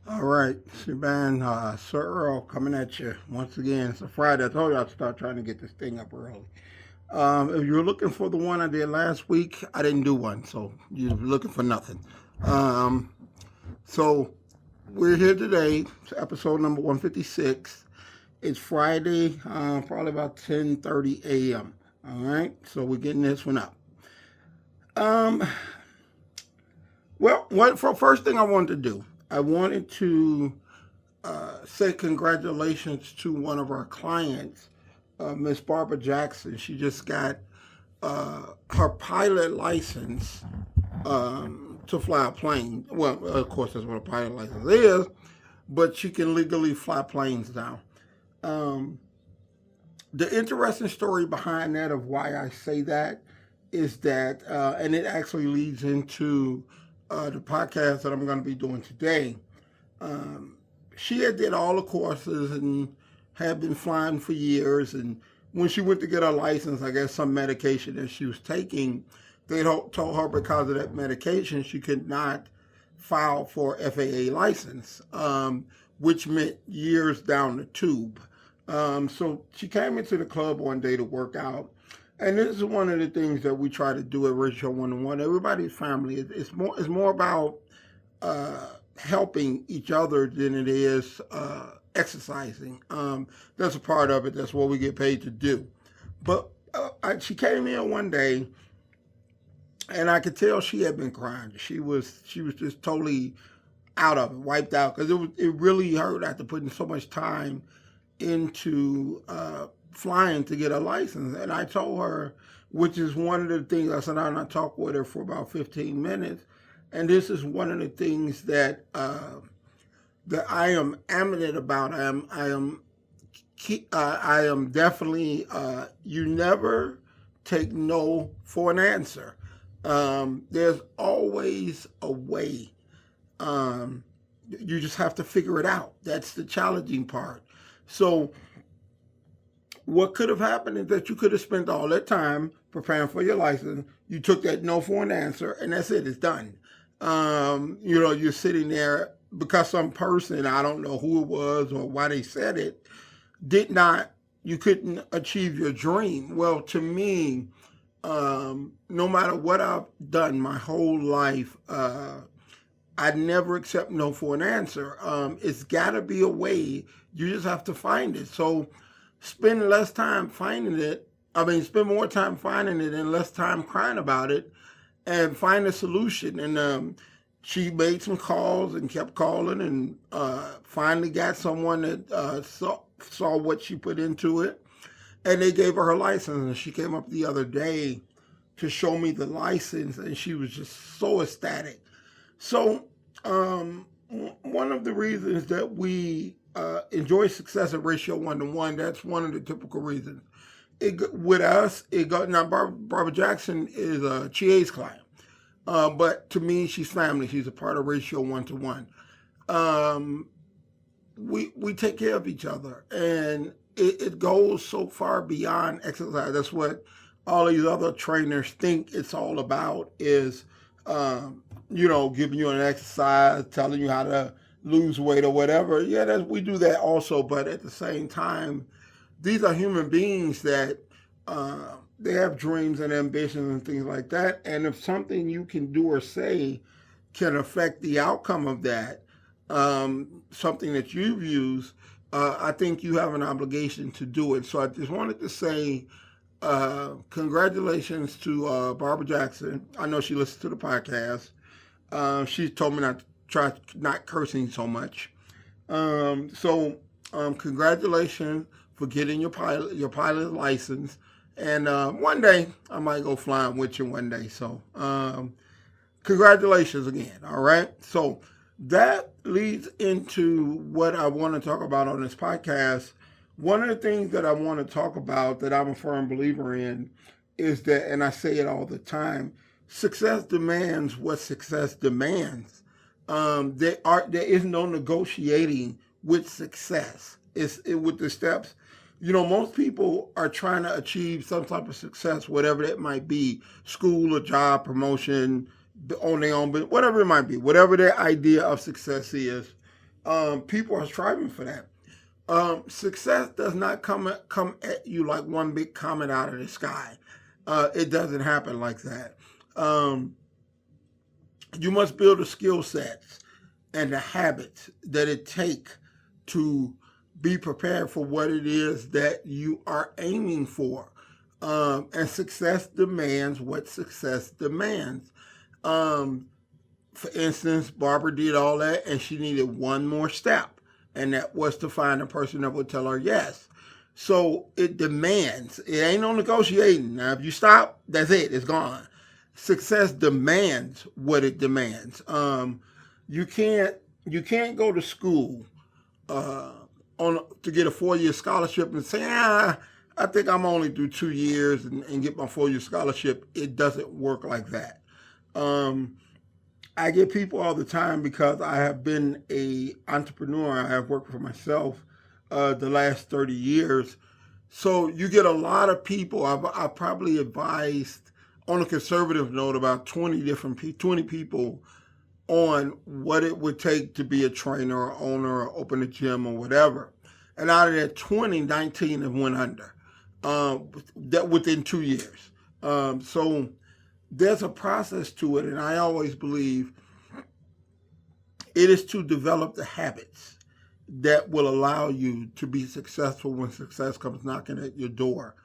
All right, Shaban, Sir-Earl coming at you once again. It's a Friday. I told you I'd start trying to get this thing up early. If you're looking for the one I did last week, I didn't do one, so you're looking for nothing. Um, so we're here today. It's episode number 156. It's Friday, probably about 10:30 a.m. All right, so we're getting this one up. Um, what for first thing I wanted to do, I wanted to say congratulations to one of our clients, Miss Barbara Jackson. She just got her pilot license to fly a plane. Well, of course, that's what a pilot license is, but she can legally fly planes now. Um, the interesting story behind that of why I say that is that, and it actually leads into the podcast that I'm going to be doing today. Um, she had did all the courses and had been flying for years. And when she went to get her license, I guess some medication that she was taking, they told her because of that medication she could not file for FAA license, which meant years down the tube. So she came into the club one day to work out. And this is one of the things that we try to do at Ratio 101. Everybody's family. It's more about helping each other than it is exercising. That's a part of it. That's what we get paid to do. But she came in one day, and I could tell she had been crying. She was just totally out of it, wiped out, because it really hurt after putting so much time into flying to get a license. And I told her, which is one of the things I sat down and I talked with her for about 15 minutes. And this is one of the things that I am adamant about. I am definitely. You never take no for an answer. There's always a way. You just have to figure it out. That's the challenging part. So what could have happened is that you could have spent all that time preparing for your license. You took that no for an answer, and that's it. It's done. You're sitting there because some person, I don't know who it was or why they said it, you couldn't achieve your dream. Well, to me, no matter what I've done my whole life, I never accept no for an answer. It's got to be a way. You just have to find it. So spend less time finding it. Spend more time finding it and less time crying about it, and find a solution. And she made some calls and kept calling, and finally got someone that saw what she put into it, and they gave her license. And she came up the other day to show me the license, and she was just so ecstatic. So one of the reasons that we enjoy success at Ratio 1-to-1, that's one of the typical reasons. With us, now Barbara Jackson is a Chia's client. But to me, she's family. She's a part of Ratio 1-to-1. We take care of each other, and it goes so far beyond exercise. That's what all these other trainers think it's all about, is giving you an exercise, telling you how to lose weight or whatever. Yeah, we do that also, but at the same time, these are human beings that they have dreams and ambitions and things like that. And if something you can do or say can affect the outcome of that, something that you've used, I think you have an obligation to do it. So I just wanted to say congratulations to Barbara Jackson. I know she listens to the podcast. She told me not to try not cursing so much. Congratulations for getting your pilot license. And one day I might go flying with you one day. So congratulations again. All right. So that leads into what I want to talk about on this podcast. One of the things that I want to talk about that I'm a firm believer in is that, and I say it all the time, success demands what success demands. There is no negotiating with success. With the steps. Most people are trying to achieve some type of success, whatever that might be, school, a job, promotion, on their own, but whatever it might be, whatever their idea of success is. People are striving for that. Success does not come at you like one big comet out of the sky. It doesn't happen like that. Um, you must build the skill sets and the habits that it takes to be prepared for what it is that you are aiming for. And success demands what success demands. Um, for instance, Barbara did all that and she needed one more step, and that was to find a person that would tell her yes. So it demands, it ain't no negotiating. Now, if you stop, that's it, it's gone. Success demands what it demands. You can't you can't go to school uh, on to get a 4 year scholarship and say, I think I'm only do 2 years and get my 4 year scholarship. It doesn't work like that. Um, I get people all the time because I have been a entrepreneur. I have worked for myself the last 30 years. So you get a lot of people. I've probably advised on a conservative note about 20 people on what it would take to be a trainer or owner or open a gym or whatever. And out of that 20, 19 have went under that within 2 years. So there's a process to it, and I always believe it is to develop the habits that will allow you to be successful when success comes knocking at your door.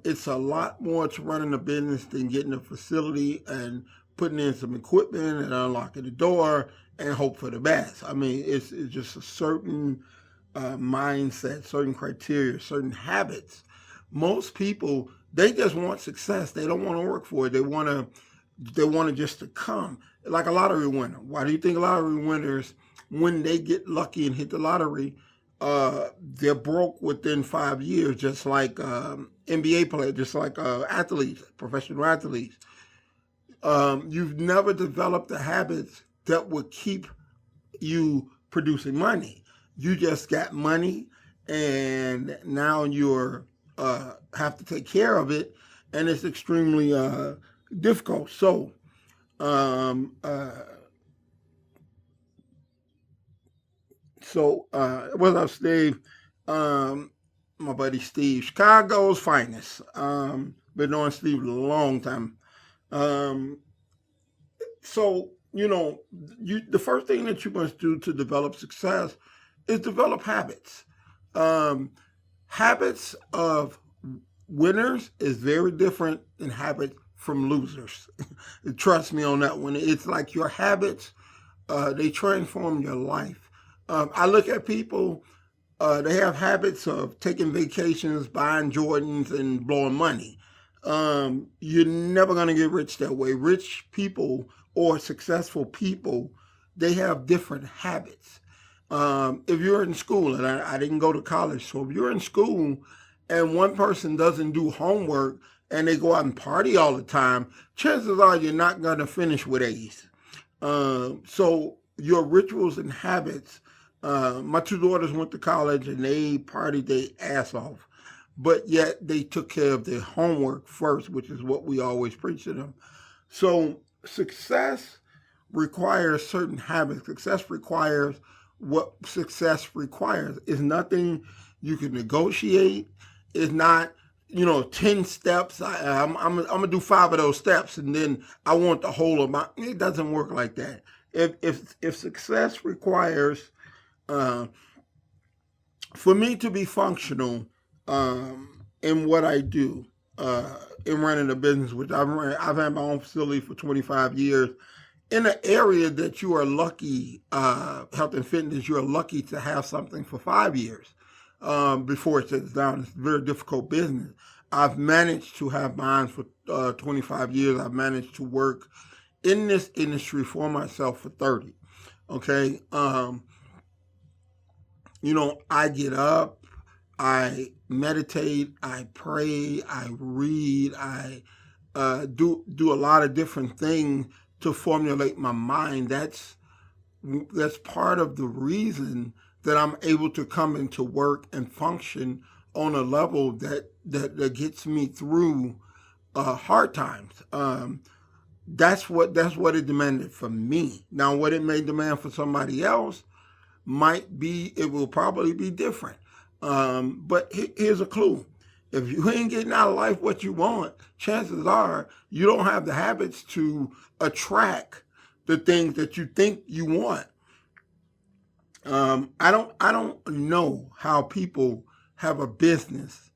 It's a lot more to running a business than getting a facility and putting in some equipment and unlocking the door and hope for the best. I mean, it's just a certain mindset, certain criteria, certain habits. Most people, they just want success. They don't want to work for it. They want to just to come. Like a lottery winner. Why do you think lottery winners, when they get lucky and hit the lottery, they're broke within 5 years, just like NBA players, just like athletes, professional athletes. You've never developed the habits that would keep you producing money. You just got money, and now you're have to take care of it, and it's extremely difficult. So, um, uh, what's up, Steve? Um, my buddy Steve, Chicago's finest. Been knowing Steve a long time. Um, so the first thing that you must do to develop success is develop habits. Um, Habits of winners is very different than habits from losers. Trust me on that one. It's like your habits, they transform your life. I look at people, they have habits of taking vacations, buying Jordans, and blowing money. You're never going to get rich that way. Rich people or successful people, they have different habits. If you're in school, and I didn't go to college, so if you're in school and one person doesn't do homework and they go out and party all the time, chances are you're not going to finish with A's. So your rituals and habits. My two daughters went to college and they partied their ass off, but yet they took care of their homework first, which is what we always preach to them. So success requires certain habits. Success requires what success requires. It's nothing you can negotiate. It's not 10 steps. I'm gonna do 5 of those steps and then I want the whole amount. It doesn't work like that. If success requires uh, for me to be functional in what I do in running a business, which I've had my own facility for 25 years, in an area that you are lucky, health and fitness, you are lucky to have something for 5 years before it shuts down. It's a very difficult business. I've managed to have mine for 25 years. I've managed to work in this industry for myself for 30. Okay. I get up, I meditate, I pray, I read, I do a lot of different things to formulate my mind. That's part of the reason that I'm able to come into work and function on a level that gets me through hard times. That's what it demanded from me. Now, what it may demand for somebody else, it will probably be different. But here's a clue. If you ain't getting out of life what you want, chances are you don't have the habits to attract the things that you think you want. I don't know how people have a business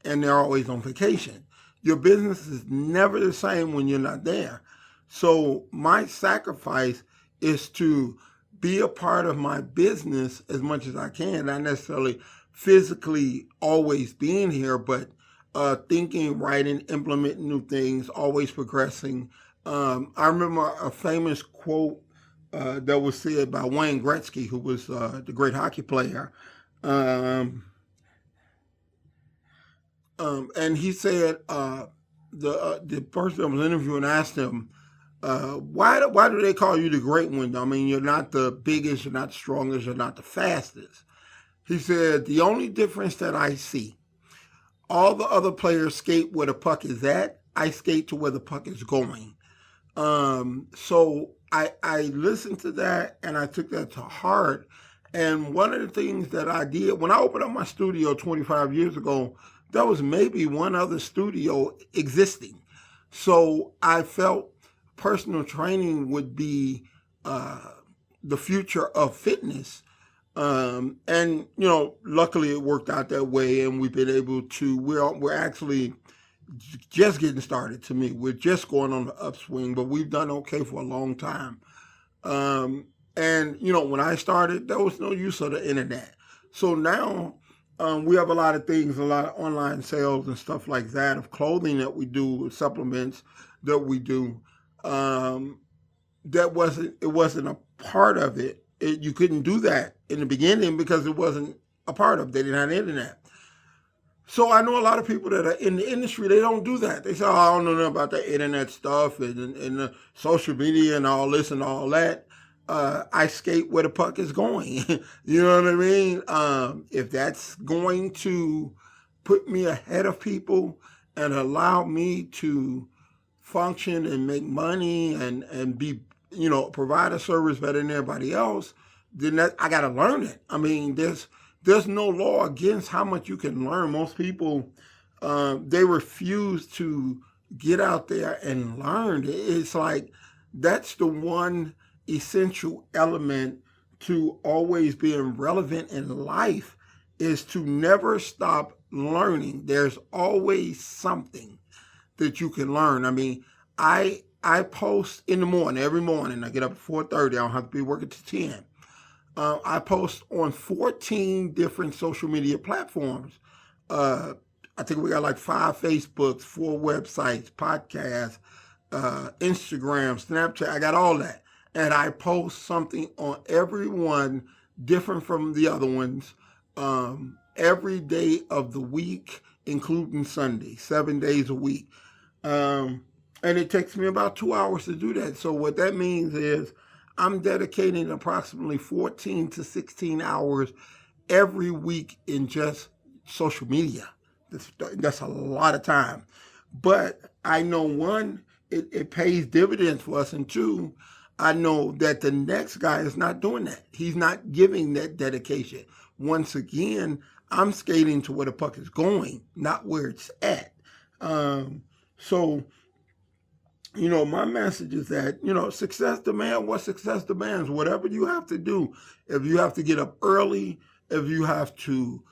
and they're always on vacation. Your business is never the same when you're not there. So my sacrifice is to be a part of my business as much as I can, not necessarily physically always being here, but thinking, writing, implementing new things, always progressing. I remember a famous quote that was said by Wayne Gretzky, who was the great hockey player. Um, and he said the person that was interviewing asked him, why do they call you the great one? I mean, you're not the biggest, you're not the strongest, you're not the fastest. He said, the only difference that I see, all the other players skate where the puck is at. I skate to where the puck is going. So I listened to that and I took that to heart. And one of the things that I did when I opened up my studio 25 years ago, there was maybe one other studio existing. So I felt personal training would be the future of fitness. And luckily it worked out that way, and we've been able to. We're actually just getting started. To me, we're just going on the upswing, but we've done okay for a long time. And when I started, there was no use of the internet. So now we have a lot of things, a lot of online sales and stuff like that, of clothing that we do, supplements that we do. It wasn't a part of it. You couldn't do that in the beginning because it wasn't a part of it. They didn't have the internet. So I know a lot of people that are in the industry, they don't do that. They say, oh, I don't know nothing about the internet stuff and the social media and all this and all that. I skate where the puck is going. You know what I mean? If that's going to put me ahead of people and allow me to function and make money and be, provide a service better than everybody else, then I got to learn it. I mean, there's no law against how much you can learn. Most people, they refuse to get out there and learn. It's like that's the one essential element to always being relevant in life, is to never stop learning. There's always something that you can learn. I mean, I post in the morning, every morning. I get up at 4:30. I don't have to be working till 10. I post on 14 different social media platforms. I think we got like 5 Facebooks, 4 websites, podcasts, Instagram, Snapchat. I got all that. And I post something on every one different from the other ones every day of the week, including Sunday, 7 days a week. And it takes me about 2 hours to do that. So what that means is I'm dedicating approximately 14 to 16 hours every week in just social media. That's a lot of time. But I know, one, it pays dividends for us, and two, I know that the next guy is not doing that. He's not giving that dedication. Once again, I'm skating to where the puck is going, not where it's at. So my message is that, success demands what success demands. Whatever you have to do, if you have to get up early, if you have to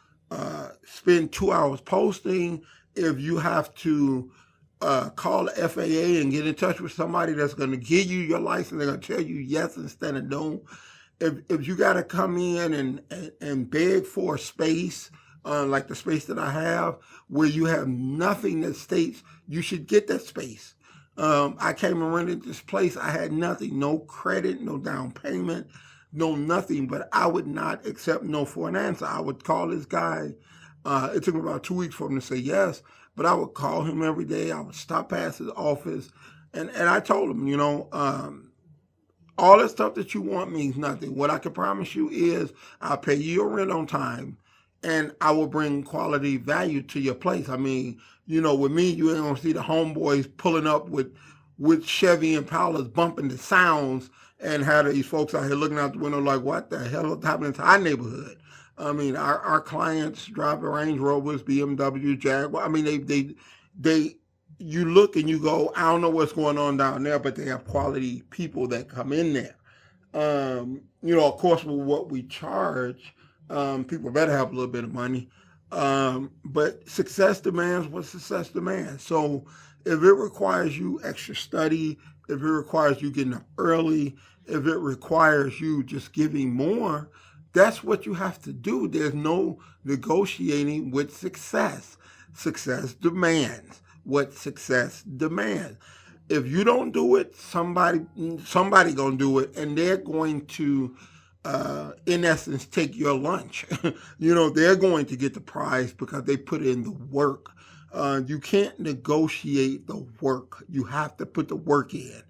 spend 2 hours posting, if you have to call the FAA and get in touch with somebody that's going to give you your license, they're going to tell you yes instead of no. If you got to come in and beg for a space, like the space that I have, where you have nothing that states you should get that space. I came and rented this place. I had nothing, no credit, no down payment, no nothing, but I would not accept no for an answer. I would call this guy. It took me about 2 weeks for him to say yes, but I would call him every day. I would stop past his office, and I told him, all the stuff that you want means nothing. What I can promise you is I'll pay you your rent on time, and I will bring quality value to your place. I mean, with me, you ain't gonna see the homeboys pulling up with Chevy Impalas bumping the sounds and had these folks out here looking out the window like, what the hell is happening to our neighborhood? I mean, our clients drive Range Rovers, BMW, Jaguar. I mean, they you look and you go, I don't know what's going on down there, but they have quality people that come in there. Of course, with what we charge, people better have a little bit of money. But success demands what success demands. So if it requires you extra study, if it requires you getting up early, if it requires you just giving more, that's what you have to do. There's no negotiating with success. Success demands what success demands. If you don't do it, somebody gonna do it, and they're going to, in essence, take your lunch. They're going to get the prize because they put in the work. You can't negotiate the work. You have to put the work in,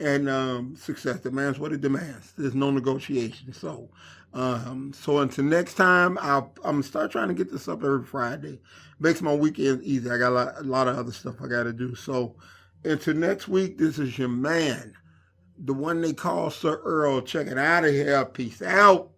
and success demands what it demands. There's no negotiation. So until next time, I'm gonna start trying to get this up every Friday. Makes my weekend easy. I got a lot of other stuff I got to do. So until next week, this is your man, the one they call Sir-Earl, checking out of here. Peace out.